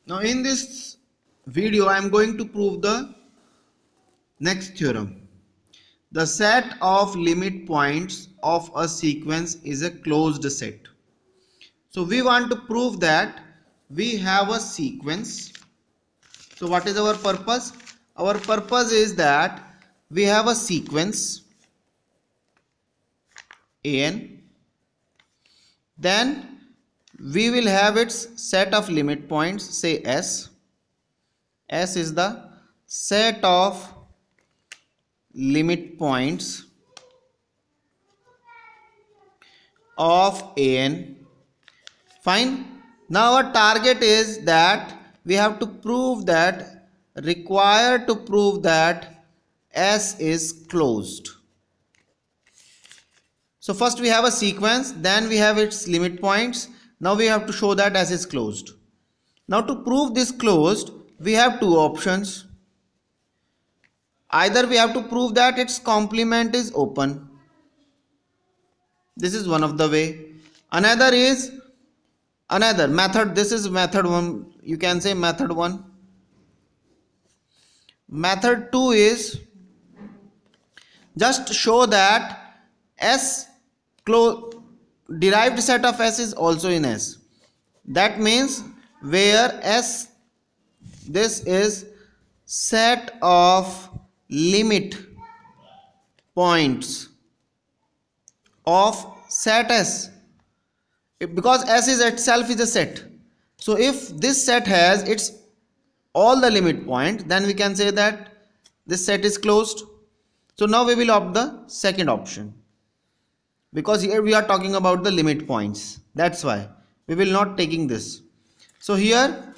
Now in this video I am going to prove the next theorem. The set of limit points of a sequence is a closed set. So we want to prove that we have a sequence. So what is our purpose? Our purpose is that we have a sequence an, then we will have its set of limit points, say S. S is the set of limit points of an. Fine. Now our target is that we have to prove that, required to prove that S is closed. So first we have a sequence, then we have its limit points. Now we have to show that S is closed. Now to prove this closed, we have two options. Either we have to prove that its complement is open. This is one of the way. Another method. This is method 1. You can say method 1. Method 2 is just show that S derived set of S is also in S. That means where S, this is set of limit points of set S, because S is itself is a set. So if this set has its all the limit points, then we can say that this set is closed. So now we will opt the second option, because here we are talking about the limit points. That's why we will not taking this. So here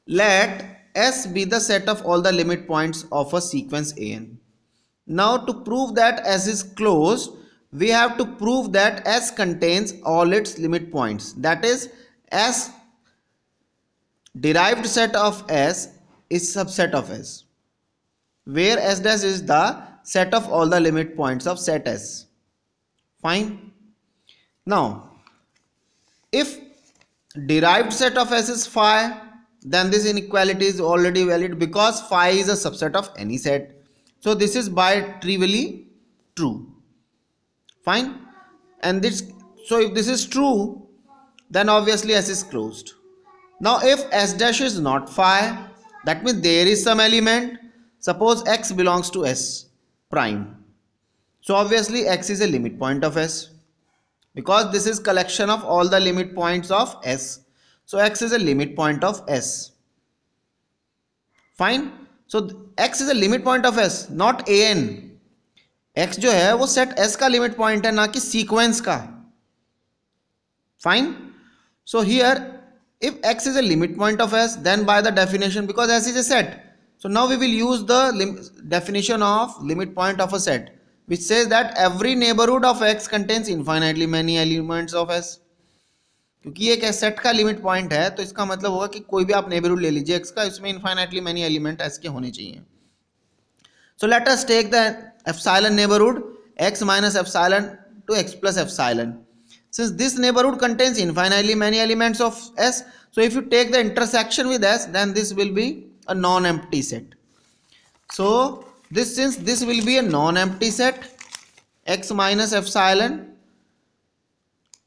let S be the set of all the limit points of a sequence an. Now to prove that S is closed, we have to prove that S contains all its limit points. That is, S derived set of S is subset of S, where S dash is the set of all the limit points of set S. Fine. Now if derived set of S is phi, then this inequality is already valid, because phi is a subset of any set. So this is by trivially true. Fine. And this, so if this is true, then obviously S is closed. Now if S dash is not phi, that means there is some element. Suppose X belongs to S prime. So obviously X is a limit point of S, because this is collection of all the limit points of S. So X is a limit point of S. Fine. So X is a limit point of S, not an. X जो है वो set S का limit point है, ना कि sequence का. Fine. So here if X is a limit point of S, then by the definition, because S is a set, so now we will use the definition of limit point of a set, which says that every neighborhood of X contains infinitely many elements of S. क्योंकि ये एक set का limit point है, तो इसका मतलब होगा कि कोई भी आप नेबरहुड ले लीजिए X का, इसमें इनफाइनाइटली मेनी एलिमेंट S के होने चाहिए. So let us take the epsilon neighborhood X minus epsilon to X plus epsilon. Since this neighborhood contains infinitely many elements of S, so if you take the intersection with S, then this will be a non-empty set. So since this will be a non-empty set, X minus epsilon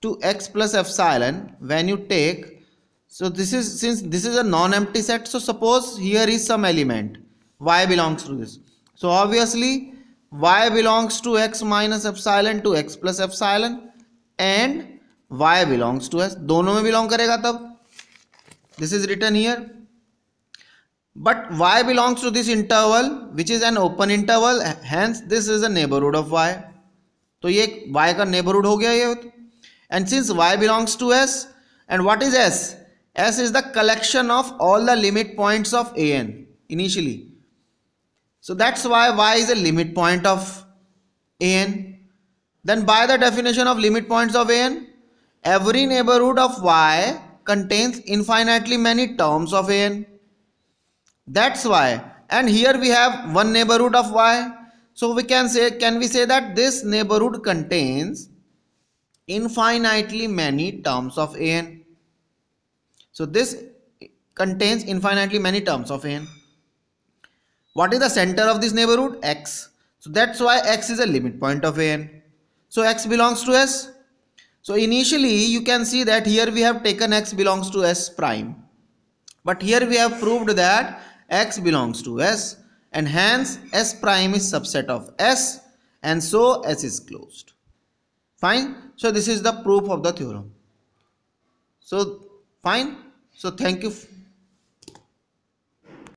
to X plus epsilon, when you take, so this is, since this is a non-empty set, so suppose here is some element Y belongs to this. So obviously Y belongs to X minus epsilon to X plus epsilon, and Y belongs to S. दोनों में belong करेगा तब. This is written here. But Y belongs to this interval, which is an open interval. Hence this is a neighborhood of Y. तो ये Y का neighborhood हो गया ये. And since Y belongs to S, and what is S? S is the collection of all the limit points of an initially. So that's why Y is a limit point of an. Then by the definition of limit points of an, every neighborhood of Y contains infinitely many terms of an. That's why. And here we have one neighborhood of Y. So we can say, that this neighborhood contains infinitely many terms of an. So this contains infinitely many terms of n. What is the center of this neighborhood? X. So that's why X is a limit point of an. So X belongs to S. So initially you can see that here we have taken X belongs to S prime. But here we have proved that X belongs to S and hence S prime is subset of S and so S is closed. Fine. So this is the proof of the theorem. So fine. So thank you.